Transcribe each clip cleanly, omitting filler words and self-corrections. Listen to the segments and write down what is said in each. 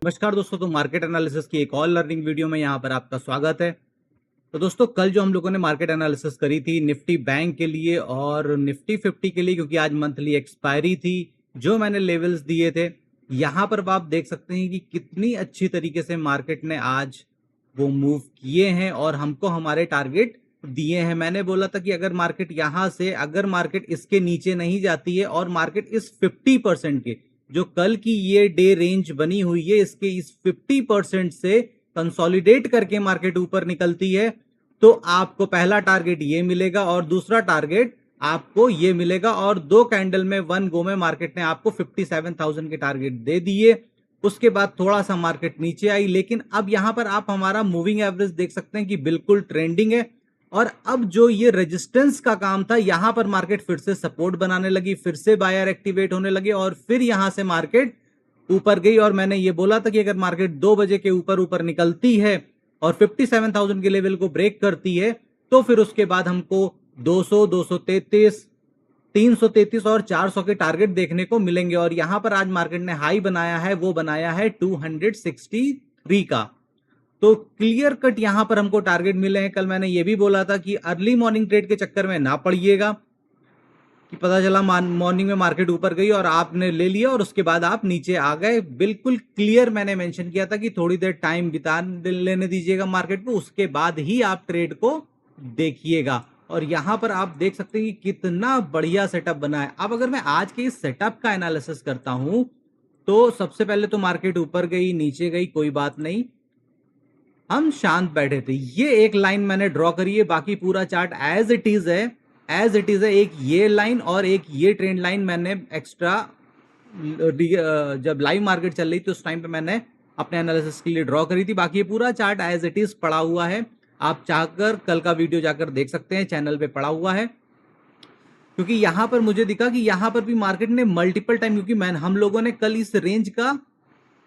नमस्कार दोस्तों, तो मार्केट एनालिसिस की एक और लर्निंग वीडियो में यहाँ पर आपका स्वागत है। तो दोस्तों, कल जो हम लोगों ने मार्केट एनालिसिस करी थी निफ्टी बैंक के लिए और निफ्टी 50 के लिए, क्योंकि आज मंथली एक्सपायरी थी, जो मैंने लेवल्स दिए थे यहाँ पर आप देख सकते हैं कि कितनी अच्छी तरीके से मार्केट ने आज वो मूव किए हैं और हमको हमारे टारगेट दिए हैं। मैंने बोला था कि अगर मार्केट इसके नीचे नहीं जाती है और मार्केट इस 50% के जो कल की ये डे रेंज बनी हुई है इसके इस 50% से कंसोलिडेट करके मार्केट ऊपर निकलती है, तो आपको पहला टारगेट ये मिलेगा और दूसरा टारगेट आपको ये मिलेगा। और दो कैंडल में वन गो में मार्केट ने आपको 57,000 के टारगेट दे दिए। उसके बाद थोड़ा सा मार्केट नीचे आई, लेकिन अब यहां पर आप हमारा मूविंग एवरेज देख सकते हैं कि बिल्कुल ट्रेंडिंग है। और अब जो ये रेजिस्टेंस का काम था, यहां पर मार्केट फिर से सपोर्ट बनाने लगी, फिर से बायर एक्टिवेट होने लगे और फिर यहां से मार्केट ऊपर गई। और मैंने ये बोला था कि अगर मार्केट 2 बजे के ऊपर निकलती है और 57,000 के लेवल को ब्रेक करती है, तो फिर उसके बाद हमको 200, 233, 333 और 400 के टारगेट देखने को मिलेंगे। और यहां पर आज मार्केट ने हाई बनाया है, वो बनाया है 263 का। तो क्लियर कट यहां पर हमको टारगेट मिले हैं। कल मैंने ये भी बोला था कि अर्ली मॉर्निंग ट्रेड के चक्कर में ना पड़िएगा, कि पता चला मॉर्निंग में मार्केट ऊपर गई और आपने ले लिया और उसके बाद आप नीचे आ गए। बिल्कुल क्लियर मैंने मेंशन किया था कि थोड़ी देर टाइम बिता लेने दीजिएगा मार्केट को, उसके बाद ही आप ट्रेड को देखिएगा। और यहां पर आप देख सकते हैं कि कितना बढ़िया सेटअप बना है। अब अगर मैं आज के इस सेटअप का एनालिसिस करता हूं, तो सबसे पहले तो मार्केट ऊपर गई, नीचे गई, कोई बात नहीं, हम शांत बैठे थे। ये एक लाइन मैंने ड्रॉ करी है, बाकी पूरा चार्ट एज इट इज है, एज इट इज है। एक ये लाइन और एक ये ट्रेंड लाइन मैंने एक्स्ट्रा जब लाइव मार्केट चल रही थी उस टाइम पे मैंने अपने एनालिसिस के लिए ड्रॉ करी थी। बाकी ये पूरा चार्ट एज इट इज पड़ा हुआ है, आप चाहकर कल का वीडियो जाकर देख सकते हैं, चैनल पे पड़ा हुआ है। क्योंकि यहां पर मुझे दिखा कि यहां पर भी मार्केट ने मल्टीपल टाइम, क्योंकि हम लोगों ने कल इस रेंज का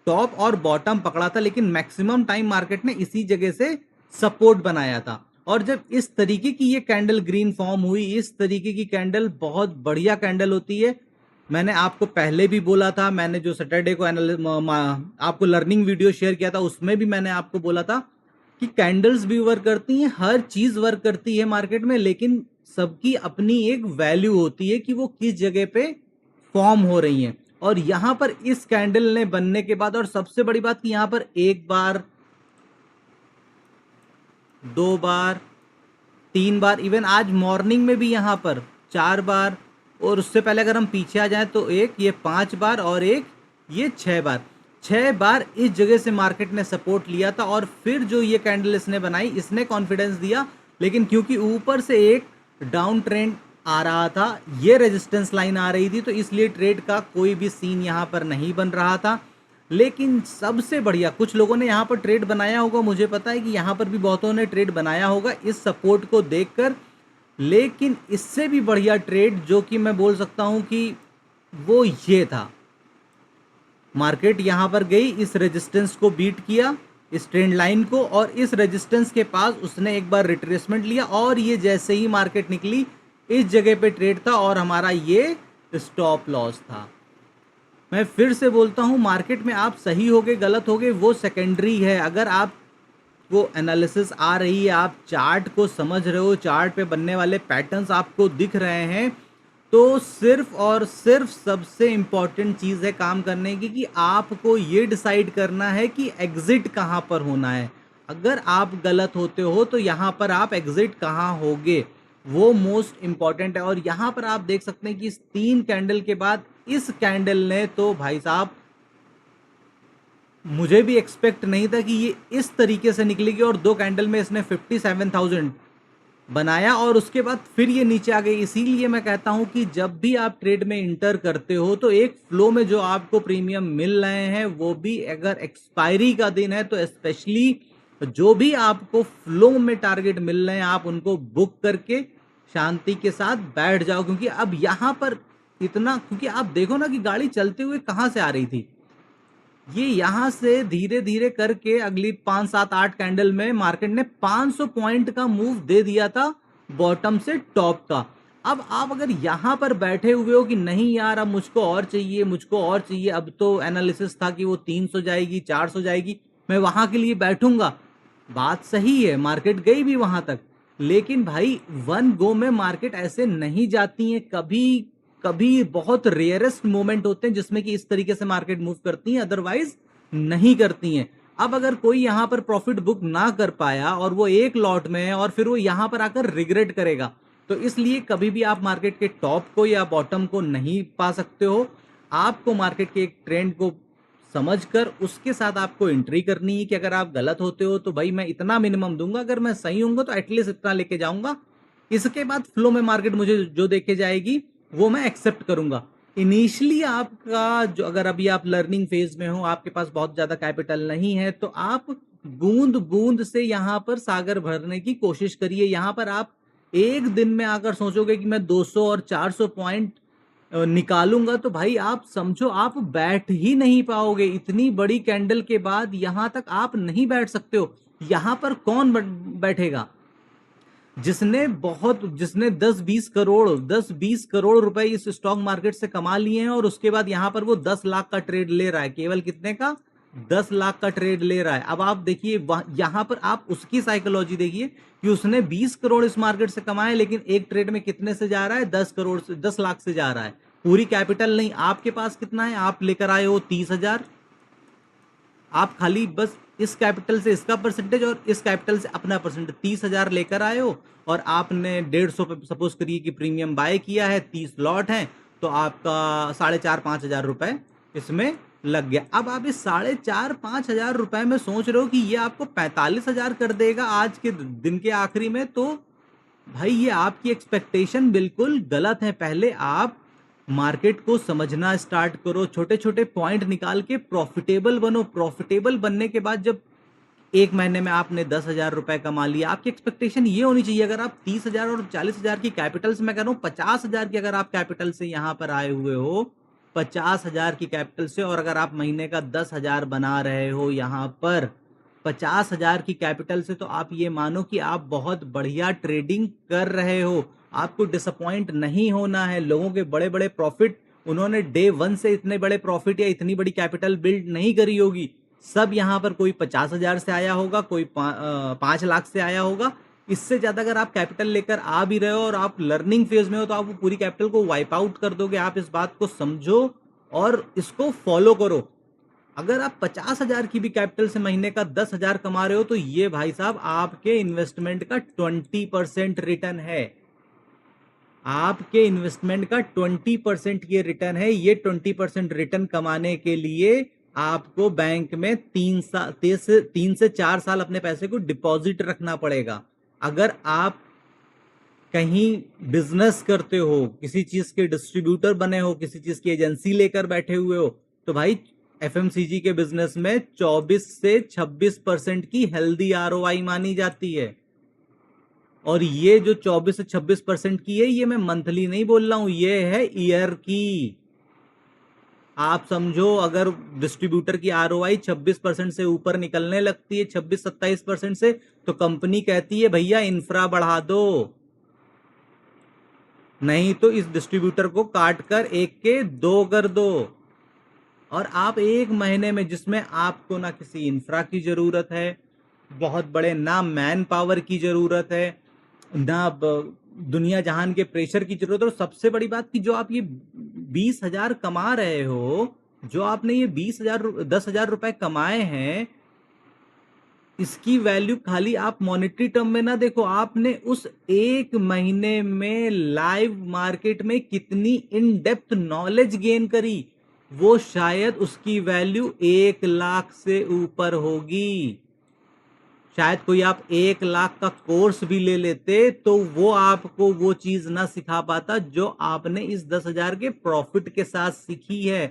टॉप और बॉटम पकड़ा था, लेकिन मैक्सिमम टाइम मार्केट ने इसी जगह से सपोर्ट बनाया था। और जब इस तरीके की ये कैंडल ग्रीन फॉर्म हुई, इस तरीके की कैंडल बहुत बढ़िया कैंडल होती है। मैंने आपको पहले भी बोला था, मैंने जो सैटरडे को आपको लर्निंग वीडियो शेयर किया था उसमें भी मैंने आपको बोला था कि कैंडल्स भी वर्क करती हैं, हर चीज वर्क करती है मार्केट में, लेकिन सबकी अपनी एक वैल्यू होती है कि वो किस जगह पे फॉर्म हो रही हैं। और यहां पर इस कैंडल ने बनने के बाद, और सबसे बड़ी बात कि यहां पर एक बार, दो बार, तीन बार, इवन आज मॉर्निंग में भी यहां पर 4 बार, और उससे पहले अगर हम पीछे आ जाएं तो एक ये 5 बार और एक ये 6 बार, 6 बार इस जगह से मार्केट ने सपोर्ट लिया था। और फिर जो ये कैंडल इसने बनाई, इसने कॉन्फिडेंस दिया, लेकिन क्योंकि ऊपर से एक डाउन ट्रेंड आ रहा था, ये रेजिस्टेंस लाइन आ रही थी, तो इसलिए ट्रेड का कोई भी सीन यहां पर नहीं बन रहा था। लेकिन सबसे बढ़िया, कुछ लोगों ने यहां पर ट्रेड बनाया होगा, मुझे पता है कि यहां पर भी बहुतों ने ट्रेड बनाया होगा इस सपोर्ट को देखकर, लेकिन इससे भी बढ़िया ट्रेड जो कि मैं बोल सकता हूं कि वो ये था। मार्केट यहां पर गई, इस रेजिस्टेंस को बीट किया, इस ट्रेंड लाइन को, और इस रेजिस्टेंस के पास उसने एक बार रिट्रेसमेंट लिया, और ये जैसे ही मार्केट निकली इस जगह पे ट्रेड था और हमारा ये स्टॉप लॉस था। मैं फिर से बोलता हूं, मार्केट में आप सही होगे गलत होगे वो सेकेंडरी है। अगर आप वो एनालिसिस आ रही है, आप चार्ट को समझ रहे हो, चार्ट पे बनने वाले पैटर्न्स आपको दिख रहे हैं, तो सिर्फ और सिर्फ सबसे इंपॉर्टेंट चीज है काम करने की कि आपको ये डिसाइड करना है कि एग्जिट कहां पर होना है। अगर आप गलत होते हो तो यहां पर आप एग्जिट कहां होगे, वो मोस्ट इंपॉर्टेंट है। और यहां पर आप देख सकते हैं कि इस 3 कैंडल के बाद इस कैंडल ने तो भाई साहब, मुझे भी एक्सपेक्ट नहीं था कि ये इस तरीके से निकलेगी। और 2 कैंडल में इसने 57,000 बनाया और उसके बाद फिर ये नीचे आ गई। इसीलिए मैं कहता हूं कि जब भी आप ट्रेड में इंटर करते हो तो एक फ्लो में जो आपको प्रीमियम मिल रहे हैं, वो भी अगर एक्सपायरी का दिन है तो स्पेशली जो भी आपको फ्लो में टारगेट मिल रहे हैं, आप उनको बुक करके शांति के साथ बैठ जाओ। क्योंकि अब यहां पर इतना, क्योंकि आप देखो ना कि गाड़ी चलते हुए कहां से आ रही थी, ये यहां से धीरे धीरे करके अगली 5, 7, 8 कैंडल में मार्केट ने 500 पॉइंट का मूव दे दिया था बॉटम से टॉप का। अब आप अगर यहाँ पर बैठे हुए हो कि नहीं यार अब मुझको और चाहिए, मुझको और चाहिए, अब तो एनालिसिस था कि वो 300 जाएगी, 400 जाएगी, मैं वहां के लिए बैठूंगा। बात सही है, मार्केट गई भी वहां तक, लेकिन भाई वन गो में मार्केट ऐसे नहीं जाती है। कभी कभी बहुत रेयरेस्ट मोमेंट होते हैं जिसमें कि इस तरीके से मार्केट मूव करती है, अदरवाइज नहीं करती हैं। अब अगर कोई यहां पर प्रॉफिट बुक ना कर पाया और वो एक लॉट में है और फिर वो यहां पर आकर रिग्रेट करेगा, तो इसलिए कभी भी आप मार्केट के टॉप को या बॉटम को नहीं पा सकते हो। आपको मार्केट के एक ट्रेंड को समझकर उसके साथ आपको एंट्री करनी है कि अगर आप गलत होते हो तो भाई मैं इतना मिनिमम दूंगा, अगर मैं सही हूंगा तो एटलीस्ट इतना लेके जाऊंगा। इसके बाद फ्लो में मार्केट मुझे जो देके जाएगी वो मैं एक्सेप्ट करूंगा। इनिशियली आपका जो, अगर अभी आप लर्निंग फेज में हो, आपके पास बहुत ज्यादा कैपिटल नहीं है, तो आप बूंद बूंद से यहां पर सागर भरने की कोशिश करिए। यहां पर आप एक दिन में आकर सोचोगे कि मैं 200 और 400 पॉइंट निकालूंगा, तो भाई आप समझो आप बैठ ही नहीं पाओगे। इतनी बड़ी कैंडल के बाद यहां तक आप नहीं बैठ सकते हो। यहां पर कौन बैठेगा? जिसने 10-20 करोड़ रुपए इस स्टॉक मार्केट से कमा लिए हैं और उसके बाद यहां पर वो 10 लाख का ट्रेड ले रहा है। केवल कितने का? 10 लाख का ट्रेड ले रहा है। अब आप देखिए यहां पर आप उसकी साइकोलॉजी देखिए कि उसने 20 करोड़ इस मार्केट से कमाए, लेकिन एक ट्रेड में कितने से जा रहा है? 10 करोड़ से, 10 लाख से जा रहा है। पूरी कैपिटल नहीं। आपके पास कितना है? आप लेकर आए हो 30,000। आप खाली बस इस कैपिटल से इसका परसेंटेज और इस कैपिटल से अपना परसेंटेज 30,000 लेकर आए हो, और आपने 150 पे सपोज करिए कि प्रीमियम बाय किया है, 30 लॉट हैं, तो आपका 4,500-5,000 रुपए इसमें लग गया। अब आप इस 4,500-5,000 रुपए में सोच रहे हो कि ये आपको 45,000 कर देगा आज के दिन के आखिरी में, तो भाई ये आपकी एक्सपेक्टेशन बिल्कुल गलत है। पहले आप मार्केट को समझना स्टार्ट करो, छोटे छोटे पॉइंट निकाल के प्रॉफिटेबल बनो। प्रॉफिटेबल बनने के बाद जब एक महीने में आपने 10,000 रुपए कमा लिया, आपकी एक्सपेक्टेशन ये होनी चाहिए, अगर आप 30,000 और 40,000 की कैपिटल से, मैं कह रहा हूं 50,000 की अगर आप कैपिटल से यहां पर आए हुए हो, 50,000 की कैपिटल से, और अगर आप महीने का 10,000 बना रहे हो यहां पर 50,000 की कैपिटल से, तो आप ये मानो कि आप बहुत बढ़िया ट्रेडिंग कर रहे हो। आपको डिसअपॉइंट नहीं होना है। लोगों के बड़े बड़े प्रॉफिट, उन्होंने डे वन से इतने बड़े प्रॉफिट या इतनी बड़ी कैपिटल बिल्ड नहीं करी होगी। सब यहां पर कोई 50,000 से आया होगा, कोई 5 लाख से आया होगा। इससे ज्यादा अगर आप कैपिटल लेकर आ भी रहे हो और आप लर्निंग फेज में हो, तो आप वो पूरी कैपिटल को वाइप आउट कर दोगे। आप इस बात को समझो और इसको फॉलो करो। अगर आप 50,000 की भी कैपिटल से महीने का 10,000 कमा रहे हो, तो ये भाई साहब आपके इन्वेस्टमेंट का 20% रिटर्न है। आपके इन्वेस्टमेंट का 20% ये रिटर्न है। ये 20% रिटर्न कमाने के लिए आपको बैंक में 3 से 4 साल अपने पैसे को डिपॉजिट रखना पड़ेगा। अगर आप कहीं बिजनेस करते हो, किसी चीज के डिस्ट्रीब्यूटर बने हो, किसी चीज की एजेंसी लेकर बैठे हुए हो, तो भाई एफएमसीजी के बिजनेस में 24 से 26% की हेल्दी आरओआई मानी जाती है। और ये जो 24 से 26% की है, ये मैं मंथली नहीं बोल रहा हूं, ये है ईयर की। आप समझो अगर डिस्ट्रीब्यूटर की आरओआई 26% से ऊपर निकलने लगती है, 26-27% से, तो कंपनी कहती है भैया इंफ्रा बढ़ा दो, नहीं तो इस डिस्ट्रीब्यूटर को काट कर एक के दो कर दो। और आप एक महीने में, जिसमें आपको ना किसी इंफ्रा की जरूरत है, बहुत बड़े ना मैन पावर की जरूरत है, ना दुनिया जहान के प्रेशर की जरूरत है, और सबसे बड़ी बात कि जो आप ये 20,000 कमा रहे हो, जो आपने ये 10,000 रुपए कमाए हैं, इसकी वैल्यू खाली आप मॉनेटरी टर्म में ना देखो, आपने उस एक महीने में लाइव मार्केट में कितनी इन डेप्थ नॉलेज गेन करी, वो शायद उसकी वैल्यू 1 लाख से ऊपर होगी। शायद कोई आप 1 लाख का कोर्स भी ले लेते, तो वो आपको वो चीज ना सिखा पाता जो आपने इस 10,000 के प्रॉफिट के साथ सीखी है।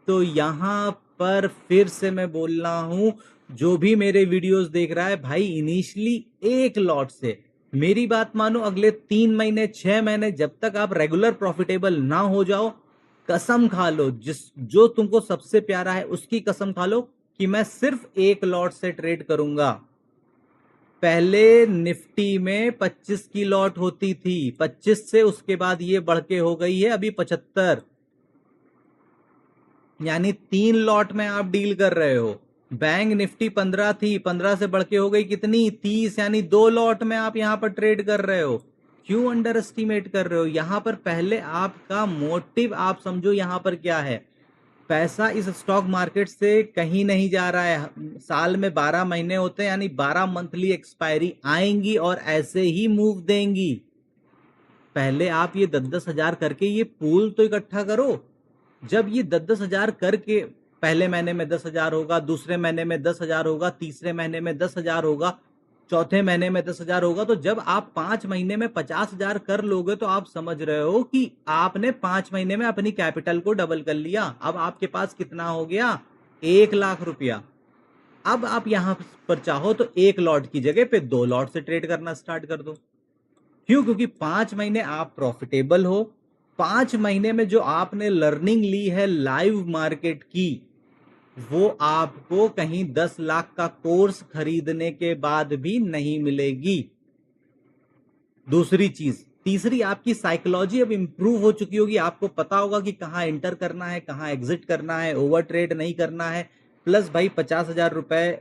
तो यहां पर फिर से मैं बोल रहा हूं, जो भी मेरे वीडियोस देख रहा है भाई, इनिशियली एक लॉट से मेरी बात मानो, अगले 3 महीने 6 महीने जब तक आप रेगुलर प्रॉफिटेबल ना हो जाओ, कसम खा लो, जो तुमको सबसे प्यारा है उसकी कसम खा लो कि मैं सिर्फ एक लॉट से ट्रेड करूंगा। पहले निफ्टी में 25 की लॉट होती थी, 25 से उसके बाद ये बढ़ के हो गई है अभी 75, यानी 3 लॉट में आप डील कर रहे हो। बैंक निफ्टी 15 थी, 15 से बढ़ के हो गई कितनी, 30, यानी 2 लॉट में आप यहां पर ट्रेड कर रहे हो। क्यों अंडर एस्टिमेट कर रहे हो? यहां पर पहले आपका मोटिव आप समझो यहां पर क्या है। पैसा इस स्टॉक मार्केट से कहीं नहीं जा रहा है। साल में 12 महीने होते हैं, यानी 12 मंथली एक्सपायरी आएंगी और ऐसे ही मूव देंगी। पहले आप ये 10-10 हजार करके ये पूल तो इकट्ठा करो। जब ये 10-10 हजार करके पहले महीने में 10 हजार होगा, दूसरे महीने में 10 हजार होगा, तीसरे महीने में 10 हजार होगा, चौथे महीने में 10 हजार होगा, तो जब आप 5 महीने में 50 हजार कर लोगे तो आप समझ रहे हो कि आपने 5 महीने में अपनी कैपिटल को डबल कर लिया। अब आपके पास कितना हो गया, 1 लाख रुपया। अब आप यहां पर चाहो तो 1 लॉट की जगह पे 2 लॉट से ट्रेड करना स्टार्ट कर दो। क्यों? क्योंकि 5 महीने आप प्रॉफिटेबल हो। 5 महीने में जो आपने लर्निंग ली है लाइव मार्केट की, वो आपको कहीं 10 लाख का कोर्स खरीदने के बाद भी नहीं मिलेगी। दूसरी चीज, तीसरी, आपकी साइकोलॉजी अब इंप्रूव हो चुकी होगी। आपको पता होगा कि कहां एंटर करना है, कहां एग्जिट करना है, ओवर ट्रेड नहीं करना है। प्लस भाई 50 हजार रुपए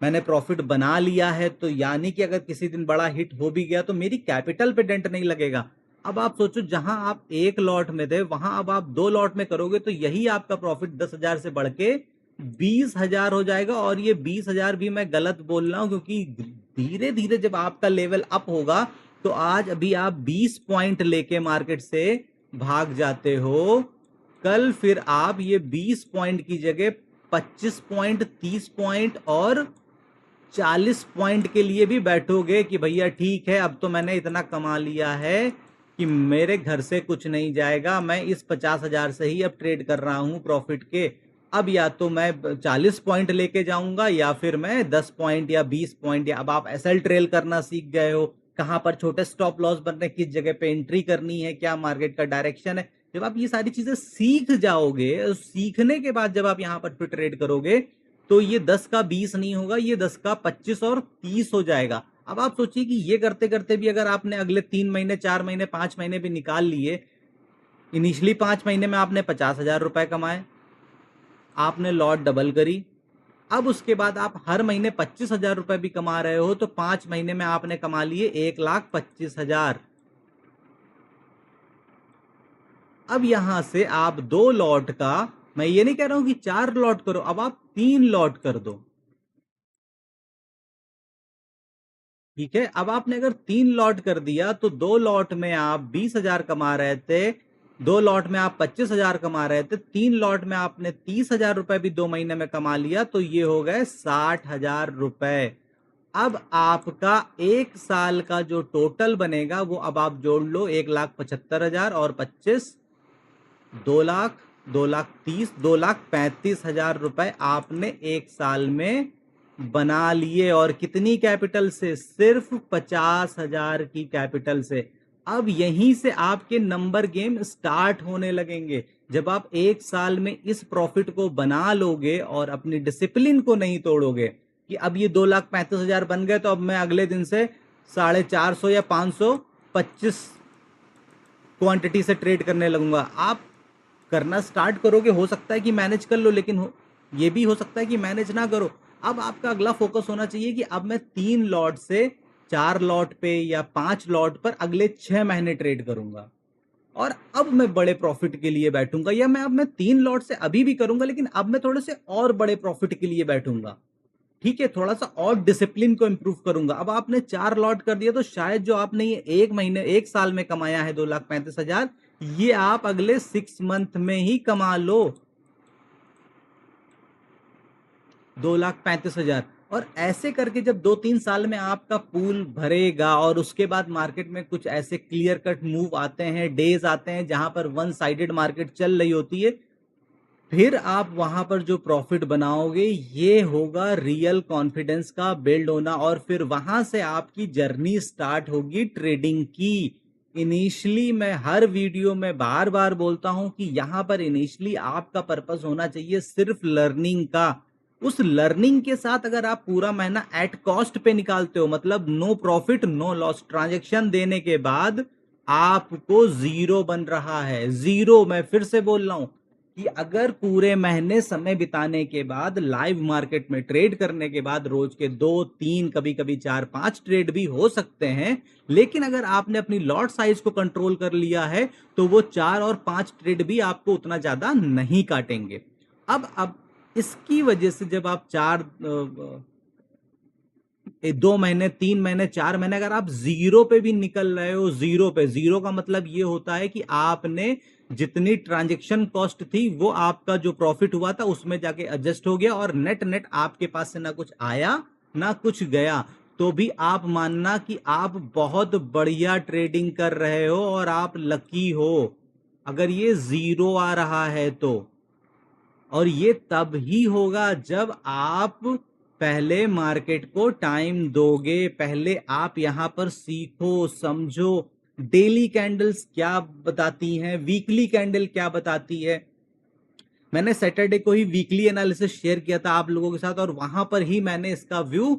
मैंने प्रॉफिट बना लिया है, तो यानी कि अगर किसी दिन बड़ा हिट हो भी गया तो मेरी कैपिटल पे डेंट नहीं लगेगा। अब आप सोचो, जहां आप 1 लॉट में थे वहां अब आप 2 लॉट में करोगे तो यही आपका प्रॉफिट 10 हजार से बढ़ के 20 हजार हो जाएगा। और ये 20 हजार भी मैं गलत बोल रहा हूं, क्योंकि धीरे धीरे जब आपका लेवल अप होगा तो आज अभी आप 20 पॉइंट लेके मार्केट से भाग जाते हो, कल फिर आप ये 20 पॉइंट की जगह 25 पॉइंट, 30 पॉइंट और 40 पॉइंट के लिए भी बैठोगे कि भैया ठीक है, अब तो मैंने इतना कमा लिया है कि मेरे घर से कुछ नहीं जाएगा, मैं इस 50 हजार से ही अब ट्रेड कर रहा हूं प्रॉफिट के। अब या तो मैं 40 पॉइंट लेके जाऊंगा या फिर मैं 10 पॉइंट या 20 पॉइंट, या अब आप एसएल ट्रेल करना सीख गए हो, कहां पर छोटे स्टॉप लॉस बनने, किस जगह पे एंट्री करनी है, क्या मार्केट का डायरेक्शन है। जब आप ये सारी चीजें सीख जाओगे, सीखने के बाद जब आप यहां पर फिर ट्रेड करोगे तो ये 10 का 20 नहीं होगा, ये 10 का 25 और 30 हो जाएगा। अब आप सोचिए कि ये करते करते भी अगर आपने अगले 3 महीने, 4 महीने, 5 महीने भी निकाल लिए, इनिशियली 5 महीने में आपने 50 हजार रुपए कमाए, आपने लॉट डबल करी, अब उसके बाद आप हर महीने 25 हजार रुपए भी कमा रहे हो, तो 5 महीने में आपने कमा लिए 1,25,000। अब यहां से आप 2 लॉट का, मैं ये नहीं कह रहा हूं कि 4 लॉट करो, अब आप 3 लॉट कर दो। ठीक है, अब आपने अगर 3 लॉट कर दिया तो 2 लॉट में आप 20 हजार कमा रहे थे, 2 लॉट में आप 25 हजार कमा रहे थे, 3 लॉट में आपने 30 हजार रुपए भी 2 महीने में कमा लिया, तो ये हो गए 60 हजार रुपए। अब आपका 1 साल का जो टोटल बनेगा वो अब आप जोड़ लो, 1,75,000 और 25, 2 लाख, 2,30,000, 2,35,000 रुपए आपने 1 साल में बना लिए। और कितनी कैपिटल से? सिर्फ 50 हजार की कैपिटल से। अब यहीं से आपके नंबर गेम स्टार्ट होने लगेंगे। जब आप 1 साल में इस प्रॉफिट को बना लोगे और अपनी डिसिप्लिन को नहीं तोड़ोगे कि अब ये 2,35,000 बन गए तो अब मैं अगले दिन से 450 या 525 क्वांटिटी से ट्रेड करने लगूंगा, आप करना स्टार्ट करोगे, हो सकता है कि मैनेज कर लो, लेकिन ये भी हो सकता है कि मैनेज ना करो। अब आपका अगला फोकस होना चाहिए कि अब मैं 3 लॉट से 4 लॉट पे या 5 लॉट पर अगले 6 महीने ट्रेड करूंगा, और अब मैं बड़े प्रॉफिट के लिए बैठूंगा। या मैं 3 लॉट से अभी भी करूंगा, लेकिन अब मैं थोड़े से और बड़े प्रॉफिट के लिए बैठूंगा। ठीक है, थोड़ा सा और डिसिप्लिन को इंप्रूव करूंगा। अब आपने 4 लॉट कर दिया तो शायद जो आपने ये 1 महीने, 1 साल में कमाया है 2,35,000, ये आप अगले 6 मंथ में ही कमा लो 2,35,000। और ऐसे करके जब 2-3 साल में आपका पूल भरेगा और उसके बाद मार्केट में कुछ ऐसे क्लियर कट मूव आते हैं, डेज आते हैं जहां पर वन साइडेड मार्केट चल रही होती है, फिर आप वहां पर जो प्रॉफिट बनाओगे ये होगा रियल कॉन्फिडेंस का बिल्ड होना। और फिर वहां से आपकी जर्नी स्टार्ट होगी ट्रेडिंग की। इनिशियली मैं हर वीडियो में बार बार बोलता हूं कि यहां पर इनिशियली आपका पर्पस होना चाहिए सिर्फ लर्निंग का। उस लर्निंग के साथ अगर आप पूरा महीना एट कॉस्ट पे निकालते हो, मतलब no profit no loss, transaction देने के बाद आपको जीरो बन रहा है। जीरो, मैं फिर से बोल रहा हूं कि अगर पूरे महीने समय बिताने के बाद, लाइव मार्केट में ट्रेड करने के बाद, रोज के 2-3 कभी कभी 4-5 ट्रेड भी हो सकते हैं, लेकिन अगर आपने अपनी लॉट साइज को कंट्रोल कर लिया है तो वो 4 और 5 ट्रेड भी आपको उतना ज्यादा नहीं काटेंगे। अब इसकी वजह से जब आप 2 महीने, 3 महीने, 4 महीने अगर आप जीरो पे भी निकल रहे हो, जीरो पे, जीरो का मतलब ये होता है कि आपने जितनी ट्रांजैक्शन कॉस्ट थी वो आपका जो प्रॉफिट हुआ था उसमें जाके एडजस्ट हो गया और नेट नेट आपके पास से ना कुछ आया ना कुछ गया, तो भी आप मानना कि आप बहुत बढ़िया ट्रेडिंग कर रहे हो और आप लकी हो अगर ये जीरो आ रहा है तो। और ये तब ही होगा जब आप पहले मार्केट को टाइम दोगे, पहले आप यहां पर सीखो, समझो डेली कैंडल्स क्या बताती हैं, वीकली कैंडल क्या बताती है। मैंने सैटरडे को ही वीकली एनालिसिस शेयर किया था आप लोगों के साथ और वहां पर ही मैंने इसका व्यू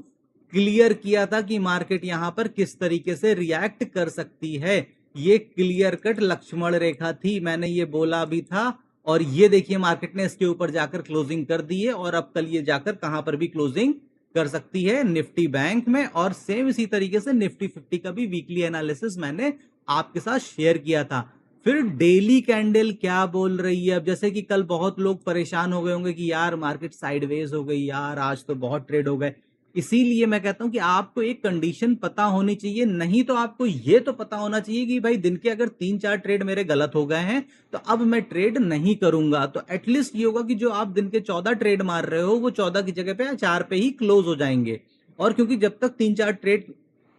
क्लियर किया था कि मार्केट यहां पर किस तरीके से रिएक्ट कर सकती है। ये क्लियर कट लक्ष्मण रेखा थी, मैंने ये बोला भी था। और ये देखिए मार्केट ने इसके ऊपर जाकर क्लोजिंग कर दी है और अब कल ये जाकर कहां पर भी क्लोजिंग कर सकती है, निफ्टी बैंक में। और सेम इसी तरीके से निफ्टी 50 का भी वीकली एनालिसिस मैंने आपके साथ शेयर किया था। फिर डेली कैंडल क्या बोल रही है, अब जैसे कि कल बहुत लोग परेशान हो गए होंगे कि यार मार्केट साइडवेज हो गई, यार आज तो बहुत ट्रेड हो गए। इसीलिए मैं कहता हूं कि आपको एक कंडीशन पता होनी चाहिए, नहीं तो आपको यह तो पता होना चाहिए कि भाई दिन के अगर 3-4 ट्रेड मेरे गलत हो गए हैं तो अब मैं ट्रेड नहीं करूंगा। तो एटलीस्ट ये होगा कि जो आप दिन के 14 ट्रेड मार रहे हो वो 14 की जगह पे 4 पे ही क्लोज हो जाएंगे। और क्योंकि जब तक 3-4 ट्रेड,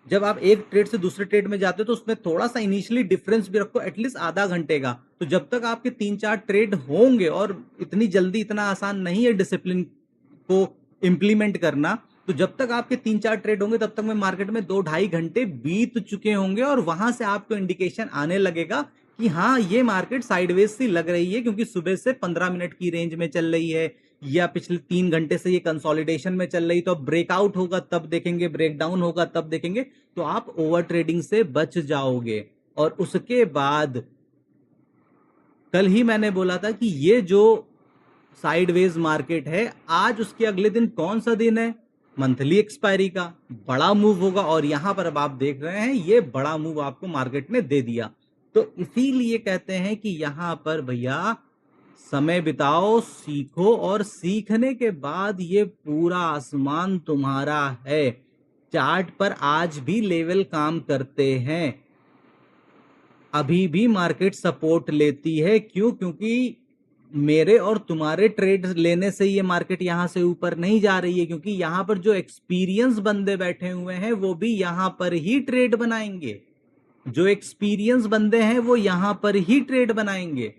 जब आप एक ट्रेड से दूसरे ट्रेड में जाते हो तो उसमें थोड़ा सा इनिशियली डिफरेंस भी रखो, एटलीस्ट आधा घंटे का। तो जब तक आपके 3-4 ट्रेड होंगे, और इतनी जल्दी इतना आसान नहीं है डिसिप्लिन को इंप्लीमेंट करना, तो जब तक आपके 3-4 ट्रेड होंगे तब तक में मार्केट में 2-2.5 घंटे बीत चुके होंगे और वहां से आपको इंडिकेशन आने लगेगा कि हाँ ये मार्केट साइडवेज सी लग रही है, क्योंकि सुबह से 15 मिनट की रेंज में चल रही है या पिछले 3 घंटे से ये कंसोलिडेशन में चल रही, तो अब ब्रेकआउट होगा तब देखेंगे, ब्रेकडाउन होगा तब देखेंगे, तो आप ओवर ट्रेडिंग से बच जाओगे। और उसके बाद कल ही मैंने बोला था कि ये जो साइडवेज मार्केट है, आज उसके अगले दिन कौन सा दिन है, मंथली एक्सपायरी का, बड़ा मूव होगा। और यहां पर अब आप देख रहे हैं ये बड़ा मूव आपको मार्केट ने दे दिया। तो इसीलिए कहते हैं कि यहां पर भैया समय बिताओ, सीखो, और सीखने के बाद ये पूरा आसमान तुम्हारा है। चार्ट पर आज भी लेवल काम करते हैं, अभी भी मार्केट सपोर्ट लेती है। क्यों? क्योंकि मेरे और तुम्हारे ट्रेड लेने से ये मार्केट यहां से ऊपर नहीं जा रही है, क्योंकि यहां पर जो एक्सपीरियंस बंदे बैठे हुए हैं वो भी यहां पर ही ट्रेड बनाएंगे। जो एक्सपीरियंस बंदे हैं वो यहां पर ही ट्रेड बनाएंगे,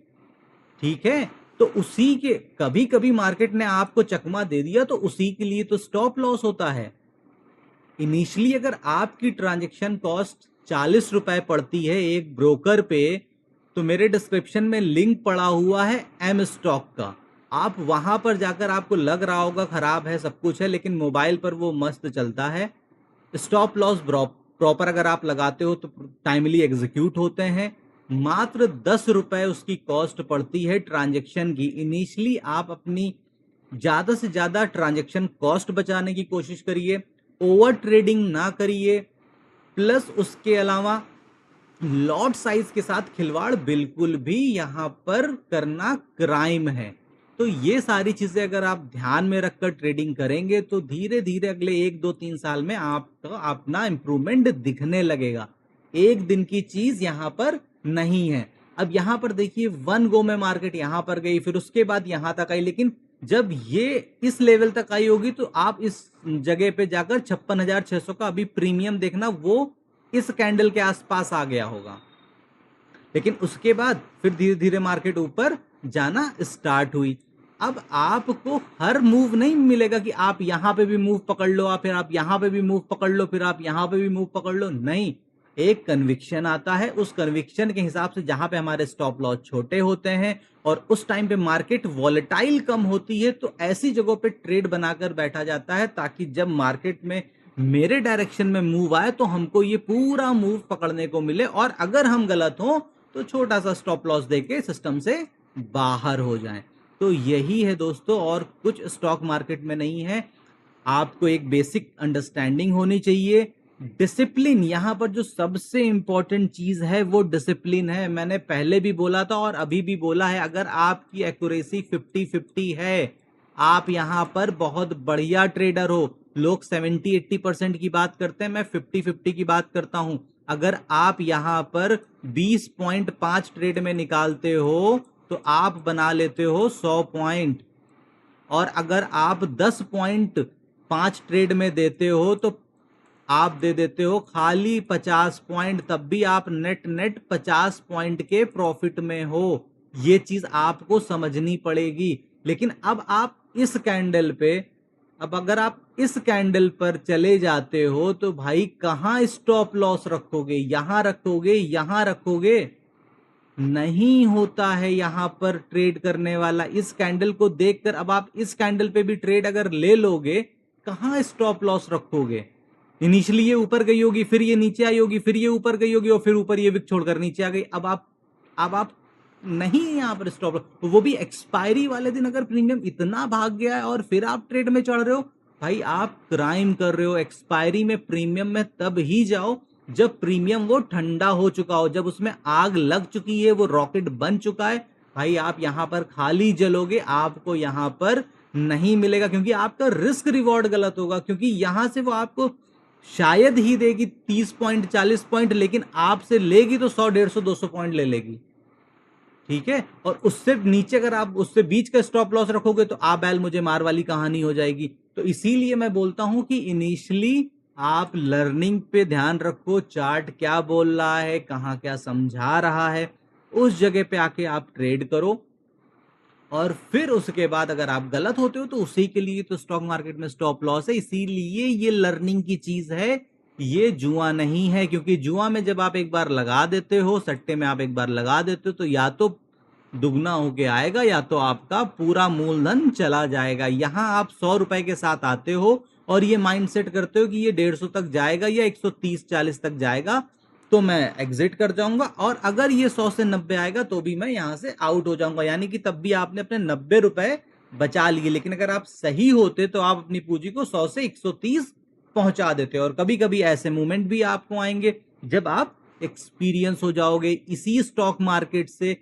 ठीक है। तो उसी के, कभी कभी मार्केट ने आपको चकमा दे दिया तो उसी के लिए तो स्टॉप लॉस होता है। इनिशियली अगर आपकी ट्रांजैक्शन कॉस्ट 40 रुपए पड़ती है एक ब्रोकर पे, तो मेरे डिस्क्रिप्शन में लिंक पड़ा हुआ है एम स्टॉक का, आप वहां पर जाकर, आपको लग रहा होगा खराब है सब कुछ है, लेकिन मोबाइल पर वो मस्त चलता है। स्टॉप लॉस प्रॉपर अगर आप लगाते हो तो टाइमली एग्जीक्यूट होते हैं। मात्र 10 रुपए उसकी कॉस्ट पड़ती है ट्रांजैक्शन की। इनिशियली आप अपनी ज्यादा से ज्यादा ट्रांजैक्शन कॉस्ट बचाने की कोशिश करिए, ओवर ट्रेडिंग ना करिए, प्लस उसके अलावा लॉट साइज के साथ खिलवाड़ बिल्कुल भी यहां पर करना क्राइम है। तो ये सारी चीजें अगर आप ध्यान में रखकर ट्रेडिंग करेंगे तो धीरे धीरे अगले 1-2-3 साल में आपको अपना इंप्रूवमेंट दिखने लगेगा। एक दिन की चीज यहां पर नहीं है। अब यहां पर देखिए वन गो में मार्केट यहां पर गई, फिर उसके बाद यहां तक आई, लेकिन जब ये इस लेवल तक आई होगी तो आप इस जगह पे जाकर 56,600 का अभी प्रीमियम देखना, वो इस कैंडल के आसपास आ गया होगा। लेकिन उसके बाद फिर धीरे धीरे मार्केट ऊपर जाना स्टार्ट हुई। अब आपको हर मूव नहीं मिलेगा कि आप यहां पे भी मूव पकड़ लो, फिर आप यहां पे भी मूव पकड़ लो, फिर आप यहां पे भी मूव पकड़ लो, नहीं। एक कन्विक्शन आता है, उस कन्विक्शन के हिसाब से जहां पे हमारे स्टॉप लॉस छोटे होते हैं और उस टाइम पे मार्केट वॉलेटाइल कम होती है, तो ऐसी जगहों पे ट्रेड बनाकर बैठा जाता है ताकि जब मार्केट में मेरे डायरेक्शन में मूव आए तो हमको ये पूरा मूव पकड़ने को मिले, और अगर हम गलत हो तो छोटा सा स्टॉप लॉस देके सिस्टम से बाहर हो जाएं। तो यही है दोस्तों, और कुछ स्टॉक मार्केट में नहीं है। आपको एक बेसिक अंडरस्टैंडिंग होनी चाहिए। डिसिप्लिन, यहां पर जो सबसे इंपॉर्टेंट चीज है वो डिसिप्लिन है। मैंने पहले भी बोला था और अभी भी बोला है, अगर आपकी एक्यूरेसी 50-50 है, आप यहां पर बहुत बढ़िया ट्रेडर हो। लोग 70-80% की बात करते हैं, मैं 50-50 की बात करता हूं। अगर आप यहां पर 20.5 ट्रेड में निकालते हो तो आप बना लेते हो 100 पॉइंट, और अगर आप 10.5 ट्रेड में देते हो तो आप दे देते हो खाली 50 पॉइंट, तब भी आप नेट नेट 50 पॉइंट के प्रॉफिट में हो। ये चीज आपको समझनी पड़ेगी। लेकिन अब आप इस कैंडल पे, अब अगर आप इस कैंडल पर चले जाते हो तो भाई कहां स्टॉप लॉस रखोगे? यहां रखोगे, यहां रखोगे? नहीं होता है यहां पर ट्रेड करने वाला। इस कैंडल को देखकर अब आप इस कैंडल पे भी ट्रेड अगर ले लोगे, कहां स्टॉप लॉस रखोगे? इनिशियली ये ऊपर गई होगी, फिर ये नीचे आई होगी, फिर ये ऊपर गई होगी और फिर ऊपर ये विक छोड़कर नीचे आ गई। अब आप नहीं है यहां पर स्टॉप लॉस, वो भी एक्सपायरी वाले दिन अगर प्रीमियम इतना भाग गया है और फिर आप ट्रेड में चढ़ रहे हो, भाई आप क्राइम कर रहे हो। एक्सपायरी में प्रीमियम में तब ही जाओ जब प्रीमियम वो ठंडा हो चुका हो, जब उसमें आग लग चुकी है, वो रॉकेट बन चुका है। भाई आप यहां पर खाली जलोगे, आपको यहां पर नहीं मिलेगा, क्योंकि आपका रिस्क रिवॉर्ड गलत होगा। क्योंकि यहां से वो आपको शायद ही देगी 30 पॉइंट 40 पॉइंट, लेकिन आपसे लेगी तो 100 150 200 पॉइंट ले लेगी। ठीक है, और उससे नीचे अगर आप उससे बीच का स्टॉप लॉस रखोगे तो आ बैल मुझे मार वाली कहानी हो जाएगी। तो इसीलिए मैं बोलता हूं कि इनिशियली आप लर्निंग पे ध्यान रखो, चार्ट क्या बोल रहा है, कहां क्या समझा रहा है, उस जगह पे आके आप ट्रेड करो। और फिर उसके बाद अगर आप गलत होते हो तो उसी के लिए तो स्टॉक मार्केट में स्टॉप लॉस है। इसीलिए ये लर्निंग की चीज है, ये जुआ नहीं है। क्योंकि जुआ में जब आप एक बार लगा देते हो, सट्टे में आप एक बार लगा देते हो, तो या तो दुगना होके आएगा या तो आपका पूरा मूलधन चला जाएगा। यहां आप 100 रुपए के साथ आते हो और ये माइंडसेट करते हो कि ये 150 तक जाएगा या 130-40 तक जाएगा तो मैं एग्जिट कर जाऊंगा, और अगर ये 100 से 90 आएगा तो भी मैं यहां से आउट हो जाऊंगा। यानी कि तब भी आपने अपने 90 रुपए बचा लिए। लेकिन अगर आप सही होते तो आप अपनी पूंजी को 100 से 130 पहुंचा देते। और कभी कभी ऐसे मूवमेंट भी आपको आएंगे जब आप एक्सपीरियंस हो जाओगे इसी स्टॉक मार्केट से,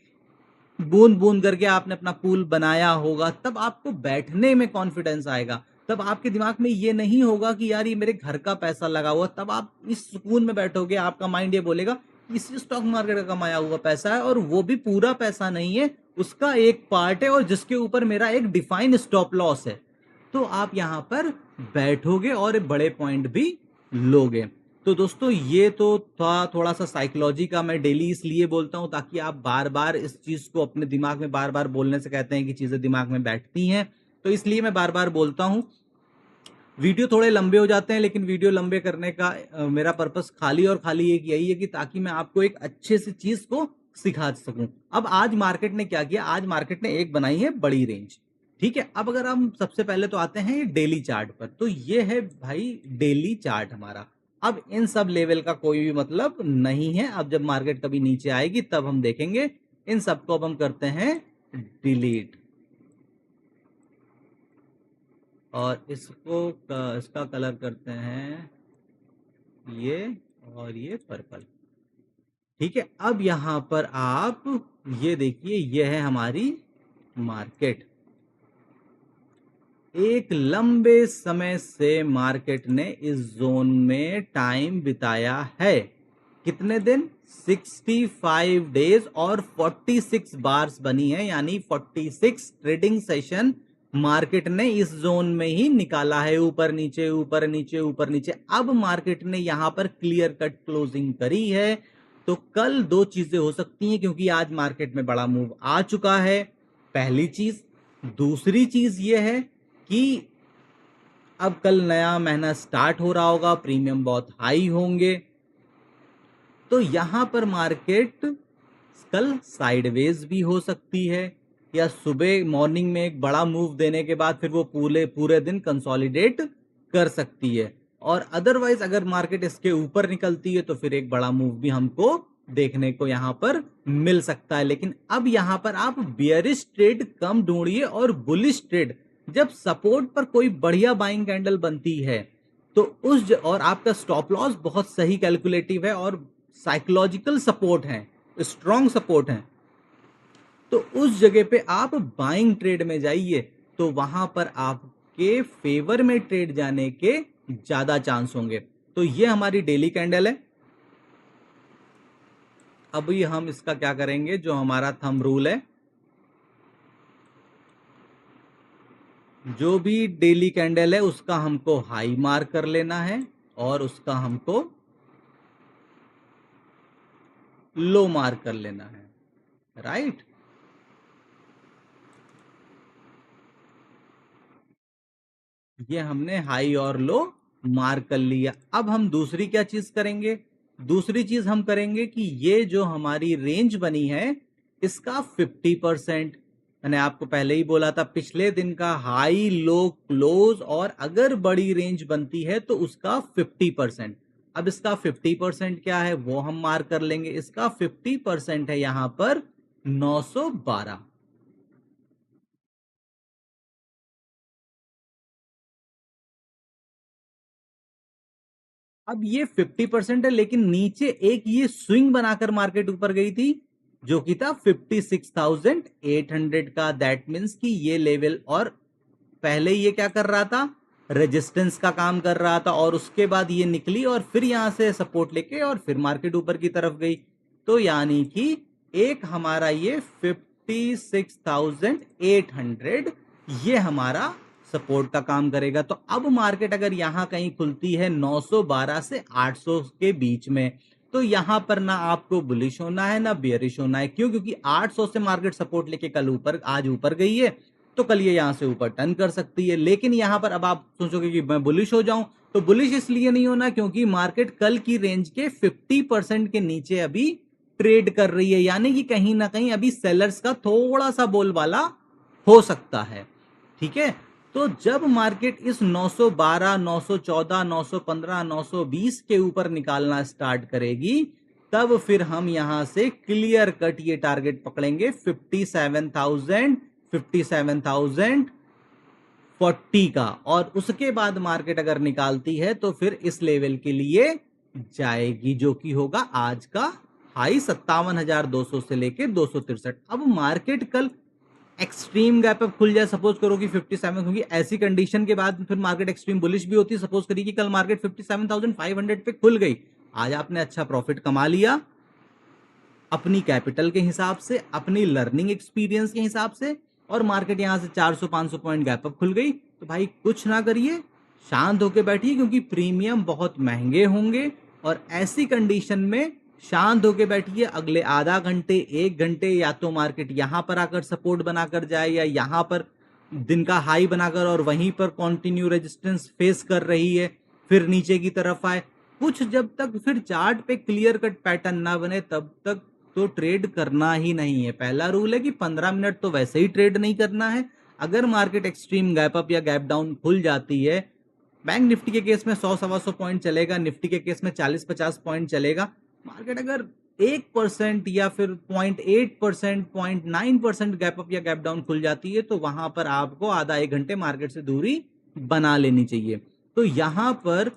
बूंद बूंद करके आपने अपना पूल बनाया होगा, तब आपको बैठने में कॉन्फिडेंस आएगा। तब आपके दिमाग में ये नहीं होगा कि यार ये मेरे घर का पैसा लगा हुआ, तब आप इस सुकून में बैठोगे। आपका माइंड ये बोलेगा इस स्टॉक मार्केट का कमाया हुआ पैसा है, और वो भी पूरा पैसा नहीं है, उसका एक पार्ट है और जिसके ऊपर मेरा एक डिफाइंड स्टॉप लॉस है। तो आप यहां पर बैठोगे और बड़े पॉइंट भी लोगे। तो दोस्तों ये तो था थोड़ा सा साइकोलॉजी का, मैं डेली इसलिए बोलता हूं ताकि आप बार बार इस चीज को अपने दिमाग में, बार बार बोलने से कहते हैं कि चीजें दिमाग में बैठती हैं, तो इसलिए मैं बार बार बोलता हूं। वीडियो थोड़े लंबे हो जाते हैं, लेकिन वीडियो लंबे करने का मेरा पर्पस खाली और खाली एक यही है कि ताकि मैं आपको एक अच्छे से चीज को सिखा सकूं। अब आज मार्केट ने क्या किया, आज मार्केट ने एक बनाई है बड़ी रेंज। ठीक है, अब अगर हम सबसे पहले तो आते हैं डेली चार्ट पर, तो ये है भाई डेली चार्ट हमारा। अब इन सब लेवल का कोई भी मतलब नहीं है। अब जब मार्केट कभी नीचे आएगी तब हम देखेंगे। इन सबको अब हम करते हैं डिलीट, और इसका कलर करते हैं ये, और ये पर्पल। ठीक है, अब यहां पर आप ये देखिए, ये है हमारी मार्केट। एक लंबे समय से मार्केट ने इस जोन में टाइम बिताया है। कितने दिन? 65 डेज और 46 बार्स बनी है, यानी 46 ट्रेडिंग सेशन मार्केट ने इस जोन में ही निकाला है, ऊपर नीचे ऊपर नीचे ऊपर नीचे। अब मार्केट ने यहां पर क्लियर कट क्लोजिंग करी है। तो कल दो चीजें हो सकती हैं, क्योंकि आज मार्केट में बड़ा मूव आ चुका है, पहली चीज। दूसरी चीज यह है कि अब कल नया महीना स्टार्ट हो रहा होगा, प्रीमियम बहुत हाई होंगे, तो यहां पर मार्केट कल साइडवेज भी हो सकती है, या सुबह मॉर्निंग में एक बड़ा मूव देने के बाद फिर वो पूरे पूरे दिन कंसोलिडेट कर सकती है। और अदरवाइज अगर मार्केट इसके ऊपर निकलती है तो फिर एक बड़ा मूव भी हमको देखने को यहां पर मिल सकता है। लेकिन अब यहां पर आप बियरिश ट्रेड कम ढूंढिए और बुलिश ट्रेड, जब सपोर्ट पर कोई बढ़िया बाइंग कैंडल बनती है तो और आपका स्टॉप लॉस बहुत सही कैलकुलेटिव है और साइकोलॉजिकल सपोर्ट है, स्ट्रॉन्ग सपोर्ट है, तो उस जगह पे आप बाइंग ट्रेड में जाइए, तो वहां पर आपके फेवर में ट्रेड जाने के ज्यादा चांस होंगे। तो ये हमारी डेली कैंडल है। अभी हम इसका क्या करेंगे, जो हमारा थंब रूल है, जो भी डेली कैंडल है उसका हमको हाई मार्क कर लेना है और उसका हमको लो मार्क कर लेना है, राइट। ये हमने हाई और लो मार्क कर लिया। अब हम दूसरी क्या चीज करेंगे, दूसरी चीज हम करेंगे कि ये जो हमारी रेंज बनी है इसका 50%, मैंने आपको पहले ही बोला था, पिछले दिन का हाई लो क्लोज और अगर बड़ी रेंज बनती है तो उसका 50%। अब इसका 50% क्या है वो हम मार्क कर लेंगे। इसका 50% है यहां पर 912। अब ये 50% है, लेकिन नीचे एक ये स्विंग बनाकर मार्केट ऊपर गई थी जो कि था 56,800 का। दैट मीन्स कि ये लेवल, और पहले ये क्या कर रहा था, रेजिस्टेंस का काम कर रहा था, और उसके बाद ये निकली और फिर यहां से सपोर्ट लेके और फिर मार्केट ऊपर की तरफ गई। तो यानी कि एक हमारा ये 56,800 ये हमारा सपोर्ट का काम करेगा। तो अब मार्केट अगर यहां कहीं खुलती है 912 से 800 के बीच में, तो यहां पर ना आपको बुलिश होना है ना बियरिश होना है। क्यों? क्योंकि 800 से मार्केट सपोर्ट लेके कल ऊपर, आज ऊपर गई है, तो कल ये यहां से ऊपर टर्न कर सकती है। लेकिन यहां पर अब आप सोचोगे कि मैं बुलिश हो जाऊं, तो बुलिश इसलिए नहीं होना क्योंकि मार्केट कल की रेंज के 50% के नीचे अभी ट्रेड कर रही है, यानी कि कहीं ना कहीं अभी सेलर्स का थोड़ा सा बोलबाला हो सकता है। ठीक है, तो जब मार्केट इस 912, 914, 915, 920 के ऊपर निकालना स्टार्ट करेगी, तब फिर हम यहां से क्लियर कट ये टारगेट पकड़ेंगे 57,000, 57,040 का। और उसके बाद मार्केट अगर निकालती है तो फिर इस लेवल के लिए जाएगी, जो कि होगा आज का हाई 57,200 से लेके 263। अब मार्केट कल एक्सट्रीम गैप अप खुल जाए, सपोज करो कि 57, क्योंकि ऐसी कंडीशन के बाद फिर मार्केट एक्सट्रीम बुलिश भी होती है। सपोज करिए कि कल मार्केट 57,500 पे खुल गई, आज आपने अच्छा प्रॉफिट कमा लिया अपनी कैपिटल के हिसाब से, अपनी लर्निंग एक्सपीरियंस के हिसाब से, और मार्केट यहां से 400-500 पॉइंट गैप अप खुल गई, तो भाई कुछ ना करिए, शांत होकर बैठिए, क्योंकि प्रीमियम बहुत महंगे होंगे। और ऐसी कंडीशन में शांत होकर बैठिए, अगले आधा घंटे 1 घंटे या तो मार्केट यहां पर आकर सपोर्ट बनाकर जाए, या यहां पर दिन का हाई बनाकर और वहीं पर कंटिन्यू रेजिस्टेंस फेस कर रही है, फिर नीचे की तरफ आए। कुछ जब तक फिर चार्ट पे क्लियर कट पैटर्न ना बने तब तक तो ट्रेड करना ही नहीं है। पहला रूल है कि 15 मिनट तो वैसे ही ट्रेड नहीं करना है। अगर मार्केट एक्सट्रीम गैप अप या गैप डाउन खुल जाती है, बैंक निफ्टी के केस में 100-125 पॉइंट चलेगा, निफ्टी के केस में 40-50 पॉइंट चलेगा। मार्केट अगर 1% या फिर 0.8%, 0.9% गैप अप या गैप डाउन खुल जाती है, तो वहां पर आपको आधा 1 घंटे मार्केट से दूरी बना लेनी चाहिए। तो यहां पर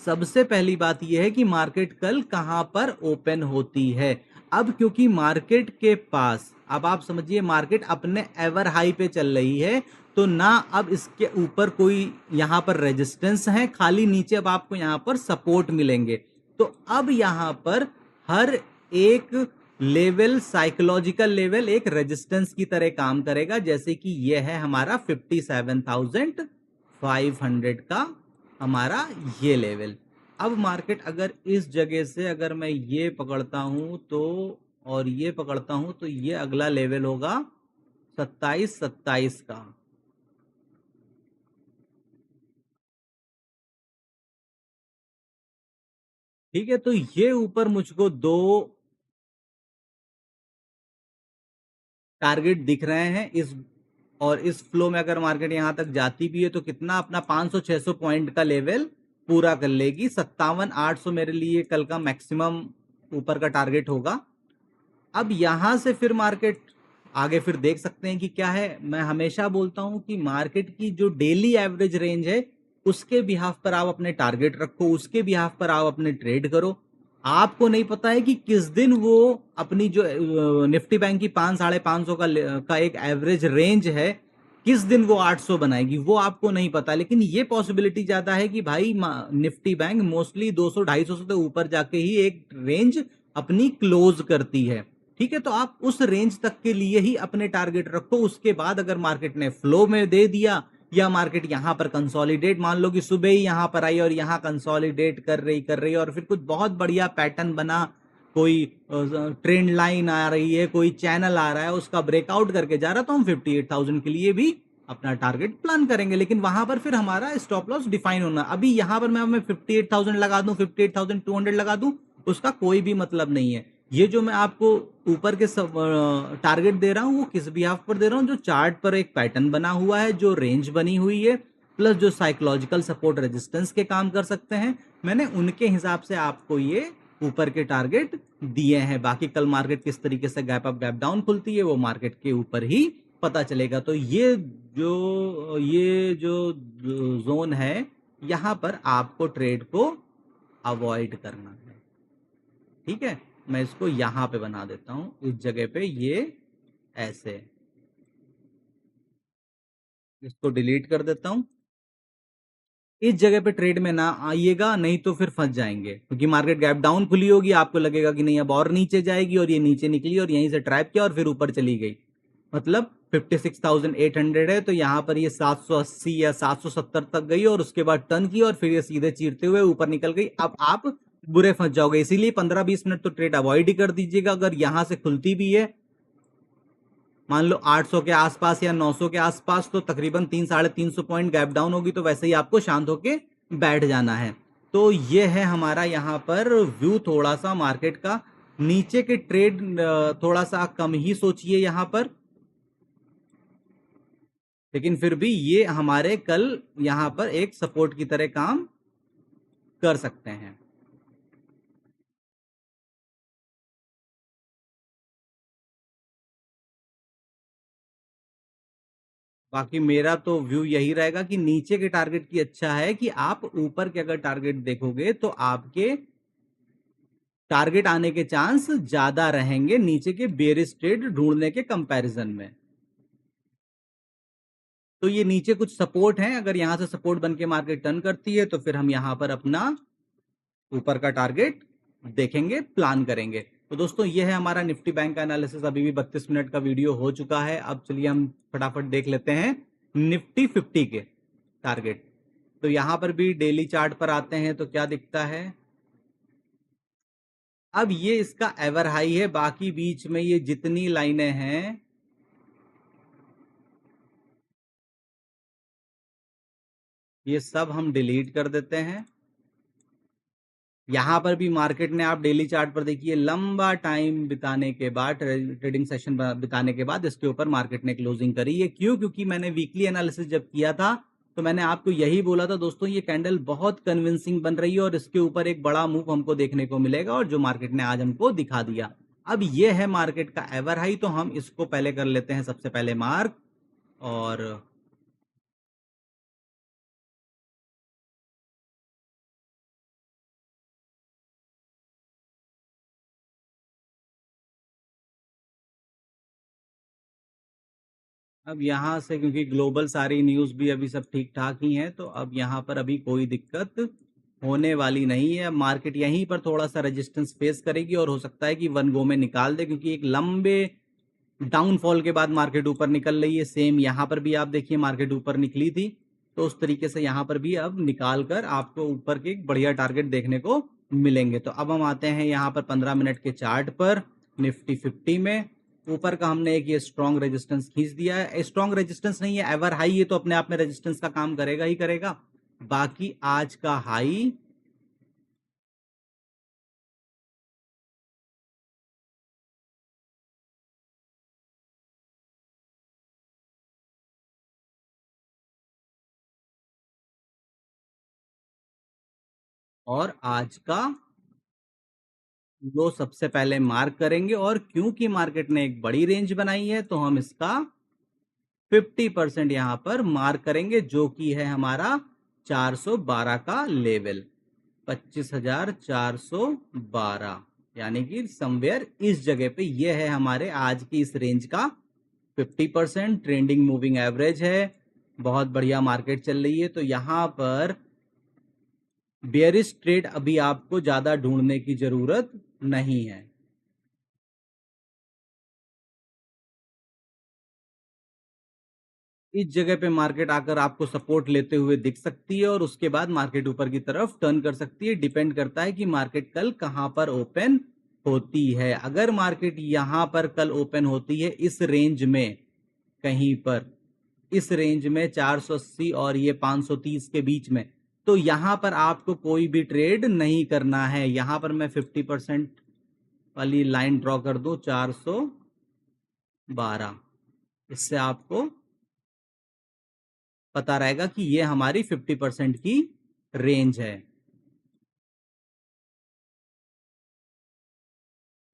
सबसे पहली बात यह है कि मार्केट कल कहां पर ओपन होती है। अब क्योंकि मार्केट के पास, अब आप समझिए, मार्केट अपने एवर हाई पे चल रही है, तो ना अब इसके ऊपर कोई यहां पर रेजिस्टेंस है, खाली नीचे अब आपको यहां पर सपोर्ट मिलेंगे। तो अब यहां पर हर एक लेवल, साइकोलॉजिकल लेवल एक रेजिस्टेंस की तरह काम करेगा। जैसे कि यह है हमारा 57,500 का हमारा ये लेवल। अब मार्केट अगर इस जगह से अगर मैं ये पकड़ता हूं तो, और ये पकड़ता हूं, तो ये अगला लेवल होगा 27-27 का। ठीक है, तो ये ऊपर मुझको 2 टारगेट दिख रहे हैं और इस फ्लो में अगर मार्केट यहां तक जाती भी है तो कितना अपना 500-600 पॉइंट का लेवल पूरा कर लेगी। 57,800 मेरे लिए कल का मैक्सिमम ऊपर का टारगेट होगा। अब यहां से फिर मार्केट आगे फिर देख सकते हैं कि क्या है। मैं हमेशा बोलता हूं कि मार्केट की जो डेली एवरेज रेंज है उसके बिहाफ पर आप अपने टारगेट रखो, उसके बिहाफ पर आप अपने ट्रेड करो। आपको नहीं पता है कि किस दिन वो अपनी जो निफ्टी बैंक की 500-550 का एक एवरेज रेंज है, किस दिन वो 800 बनाएगी, वो आपको नहीं पता। लेकिन ये पॉसिबिलिटी ज्यादा है कि भाई निफ्टी बैंक मोस्टली 200-250 से ऊपर जाके ही एक रेंज अपनी क्लोज करती है। ठीक है, तो आप उस रेंज तक के लिए ही अपने टारगेट रखो। उसके बाद अगर मार्केट ने फ्लो में दे दिया या मार्केट यहां पर कंसोलिडेट, मान लो कि सुबह ही यहां पर आई और यहां कंसोलिडेट कर रही और फिर कुछ बहुत बढ़िया पैटर्न बना, कोई ट्रेंड लाइन आ रही है, कोई चैनल आ रहा है, उसका ब्रेकआउट करके जा रहा, तो हम 58,000 के लिए भी अपना टारगेट प्लान करेंगे। लेकिन वहां पर फिर हमारा स्टॉप लॉस डिफाइन होना। अभी यहां पर मैं 58,000 लगा दूं, 58,200 लगा दूं, उसका कोई भी मतलब नहीं है। ये जो मैं आपको ऊपर के सब टारगेट दे रहा हूं वो किस बिहाफ पर दे रहा हूं, जो चार्ट पर एक पैटर्न बना हुआ है, जो रेंज बनी हुई है, प्लस जो साइकोलॉजिकल सपोर्ट रेजिस्टेंस के काम कर सकते हैं, मैंने उनके हिसाब से आपको ये ऊपर के टारगेट दिए हैं। बाकी कल मार्केट किस तरीके से गैप अप गैप डाउन खुलती है वो मार्केट के ऊपर ही पता चलेगा। तो ये जो जोन है, यहां पर आपको ट्रेड को अवॉइड करना है। ठीक है, मैं इसको यहां पे बना देता हूं, इस जगह पे ये ऐसे, इसको डिलीट कर देता हूं। इस जगह पे ट्रेड में ना आइएगा, नहीं तो फिर फंस जाएंगे, क्योंकि मार्केट गैप डाउन खुली होगी, आपको लगेगा कि नहीं अब और नीचे जाएगी, और ये नीचे निकली और यहीं से ट्रैप किया और फिर ऊपर चली गई। मतलब 56,800 है, तो यहां पर ये 780 या 770 तक गई और उसके बाद टर्न की और फिर ये सीधे चीरते हुए ऊपर निकल गई। अब आप बुरे फंस जाओगे, इसीलिए 15-20 मिनट तो ट्रेड अवॉइड ही कर दीजिएगा। अगर यहां से खुलती भी है मान लो 800 के आसपास या 900 के आसपास, तो तकरीबन 300-350 पॉइंट गैप डाउन होगी, तो वैसे ही आपको शांत होके बैठ जाना है। तो ये है हमारा यहाँ पर व्यू थोड़ा सा मार्केट का। नीचे के ट्रेड थोड़ा सा कम ही सोचिए यहाँ पर, लेकिन फिर भी ये हमारे कल यहाँ पर एक सपोर्ट की तरह काम कर सकते हैं। बाकी मेरा तो व्यू यही रहेगा कि नीचे के टारगेट की अच्छा है कि आप ऊपर के अगर टारगेट देखोगे तो आपके टारगेट आने के चांस ज्यादा रहेंगे नीचे के बेरिश ट्रेड ढूंढने के कंपैरिजन में। तो ये नीचे कुछ सपोर्ट है, अगर यहां से सपोर्ट बन के मार्केट टर्न करती है तो फिर हम यहां पर अपना ऊपर का टारगेट देखेंगे, प्लान करेंगे। तो दोस्तों ये है हमारा निफ्टी बैंक का एनालिसिस। अभी भी 32 मिनट का वीडियो हो चुका है। अब चलिए हम फटाफट देख लेते हैं निफ्टी 50 के टारगेट। तो यहां पर भी डेली चार्ट पर आते हैं तो क्या दिखता है, अब ये इसका एवर हाई है। बाकी बीच में ये जितनी लाइनें हैं ये सब हम डिलीट कर देते हैं। यहां पर भी मार्केट ने, आप डेली चार्ट पर देखिए, लंबा टाइम बिताने के बाद, ट्रेडिंग सेशन बिताने के बाद इसके ऊपर मार्केट ने क्लोजिंग करी है। क्यों? क्योंकि मैंने वीकली एनालिसिस जब किया था तो मैंने आपको यही बोला था दोस्तों, ये कैंडल बहुत कन्विंसिंग बन रही है और इसके ऊपर एक बड़ा मूव हमको देखने को मिलेगा, और जो मार्केट ने आज हमको दिखा दिया। अब ये है मार्केट का एवर हाई, तो हम इसको पहले कर लेते हैं सबसे पहले मार्क। और अब यहाँ से, क्योंकि ग्लोबल सारी न्यूज़ भी अभी सब ठीक ठाक ही हैं, तो अब यहाँ पर अभी कोई दिक्कत होने वाली नहीं है। मार्केट यहीं पर थोड़ा सा रेजिस्टेंस फेस करेगी और हो सकता है कि वन गो में निकाल दे, क्योंकि एक लंबे डाउनफॉल के बाद मार्केट ऊपर निकल रही है। सेम यहाँ पर भी आप देखिए मार्केट ऊपर निकली थी, तो उस तरीके से यहाँ पर भी अब निकाल कर आपको ऊपर के एक बढ़िया टारगेट देखने को मिलेंगे। तो अब हम आते हैं यहाँ पर 15 मिनट के चार्ट पर निफ्टी 50 में। ऊपर का हमने एक ये स्ट्रॉन्ग रेजिस्टेंस खींच दिया है। स्ट्रॉन्ग रेजिस्टेंस नहीं है, एवर हाई, ये तो अपने आप में रेजिस्टेंस का काम करेगा ही करेगा। बाकी आज का हाई और आज का लो सबसे पहले मार्क करेंगे, और क्योंकि मार्केट ने एक बड़ी रेंज बनाई है तो हम इसका 50% यहां पर मार्क करेंगे, जो कि है हमारा 412 का लेवल। 25,412 यानी कि समवेयर इस जगह पे ये है हमारे आज की इस रेंज का 50% ट्रेंडिंग मूविंग एवरेज है। बहुत बढ़िया मार्केट चल रही है, तो यहां पर बेयरिश ट्रेड अभी आपको ज्यादा ढूंढने की जरूरत नहीं है। इस जगह पे मार्केट आकर आपको सपोर्ट लेते हुए दिख सकती है, और उसके बाद मार्केट ऊपर की तरफ टर्न कर सकती है। डिपेंड करता है कि मार्केट कल कहां पर ओपन होती है। अगर मार्केट यहां पर कल ओपन होती है इस रेंज में, कहीं पर इस रेंज में 480 और ये 530 के बीच में, तो यहां पर आपको कोई भी ट्रेड नहीं करना है। यहां पर मैं 50% वाली लाइन ड्रॉ कर दूं, 412। इससे आपको पता रहेगा कि ये हमारी 50% की रेंज है।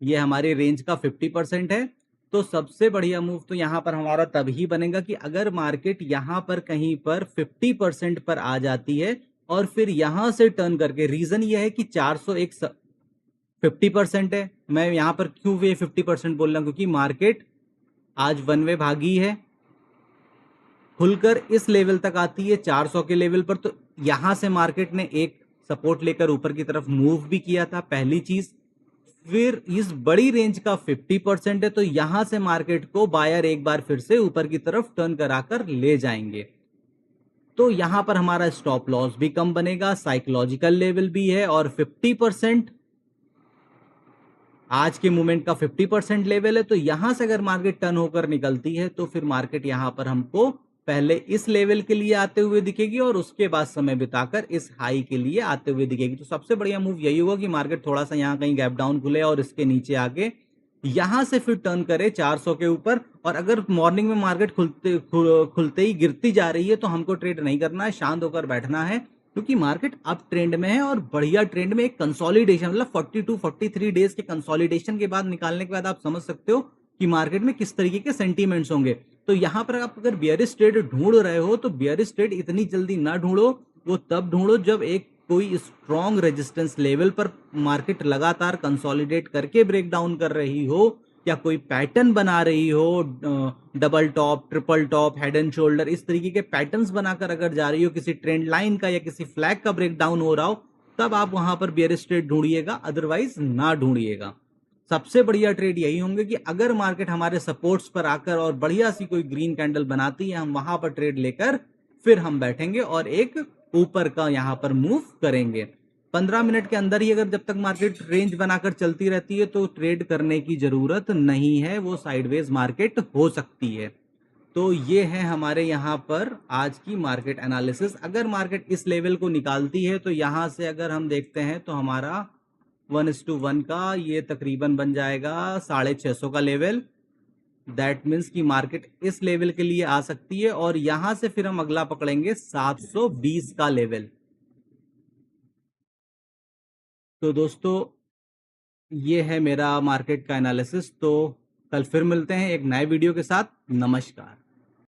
ये हमारी रेंज का 50% है। तो सबसे बढ़िया मूव तो यहां पर हमारा तभी बनेगा कि अगर मार्केट यहां पर कहीं पर 50% पर आ जाती है और फिर यहां से टर्न करके, रीजन ये है कि 401 50% है। मैं यहां पर क्यों ये 50% बोल रहा हूं, क्योंकि मार्केट आज वन वे भागी है, खुलकर इस लेवल तक आती है 400 के लेवल पर, तो यहां से मार्केट ने एक सपोर्ट लेकर ऊपर की तरफ मूव भी किया था, पहली चीज। फिर इस बड़ी रेंज का 50% है, तो यहां से मार्केट को बायर एक बार फिर से ऊपर की तरफ टर्न कराकर ले जाएंगे। तो यहां पर हमारा स्टॉप लॉस भी कम बनेगा, साइकोलॉजिकल लेवल भी है, और 50% आज के मूवमेंट का 50% लेवल है। तो यहां से अगर मार्केट टर्न होकर निकलती है तो फिर मार्केट यहां पर हमको पहले इस लेवल के लिए आते हुए दिखेगी, और उसके बाद समय बिताकर इस हाई के लिए आते हुए दिखेगी। तो सबसे बढ़िया मूव यही होगा कि मार्केट थोड़ा सा यहां कहीं गैप डाउन खुले और इसके नीचे आके यहां से फिर टर्न करे 400 के ऊपर। और अगर मॉर्निंग में मार्केट खुलते ही गिरती जा रही है तो हमको ट्रेड नहीं करना है, शांत होकर बैठना है, क्योंकि मार्केट अप ट्रेंड में है और बढ़िया ट्रेंड में। एक कंसोलिडेशन, मतलब 42 43 डेज के कंसोलिडेशन के बाद निकालने के बाद आप समझ सकते हो कि मार्केट में किस तरीके के सेंटीमेंट्स होंगे। तो यहां पर आप अगर बियरिश ट्रेड ढूंढ रहे हो तो बियरिश ट्रेड इतनी जल्दी ना ढूंढो, वो तब ढूंढो जब एक कोई स्ट्रॉन्ग रेजिस्टेंस लेवल पर मार्केट लगातार कंसोलिडेट करके ब्रेक डाउन कर रही हो, या कोई पैटर्न बना रही हो, double top, triple top, head and shoulder, इस तरीके के पैटर्न्स बनाकर अगर जा रही हो, किसी ट्रेंड लाइन का या किसी फ्लैग का ब्रेक डाउन हो रहा हो, तब आप वहां पर बियरिश ट्रेड ढूंढिएगा, अदरवाइज ना ढूंढिएगा। सबसे बढ़िया ट्रेड यही होंगे कि अगर मार्केट हमारे सपोर्ट्स पर आकर और बढ़िया सी कोई ग्रीन कैंडल बनाती है, हम वहां पर ट्रेड लेकर फिर हम बैठेंगे और एक ऊपर का यहां पर मूव करेंगे। 15 मिनट के अंदर ही अगर जब तक मार्केट रेंज बनाकर चलती रहती है तो ट्रेड करने की जरूरत नहीं है, वो साइडवेज मार्केट हो सकती है। तो ये है हमारे यहाँ पर आज की मार्केट एनालिसिस। अगर मार्केट इस लेवल को निकालती है तो यहाँ से अगर हम देखते हैं तो हमारा 1:1 का ये तकरीबन बन जाएगा 650 का लेवल। दैट मीन्स कि मार्केट इस लेवल के लिए आ सकती है, और यहां से फिर हम अगला पकड़ेंगे 720 का लेवल। तो दोस्तों, ये है मेरा मार्केट का एनालिसिस। तो कल फिर मिलते हैं एक नए वीडियो के साथ। नमस्कार।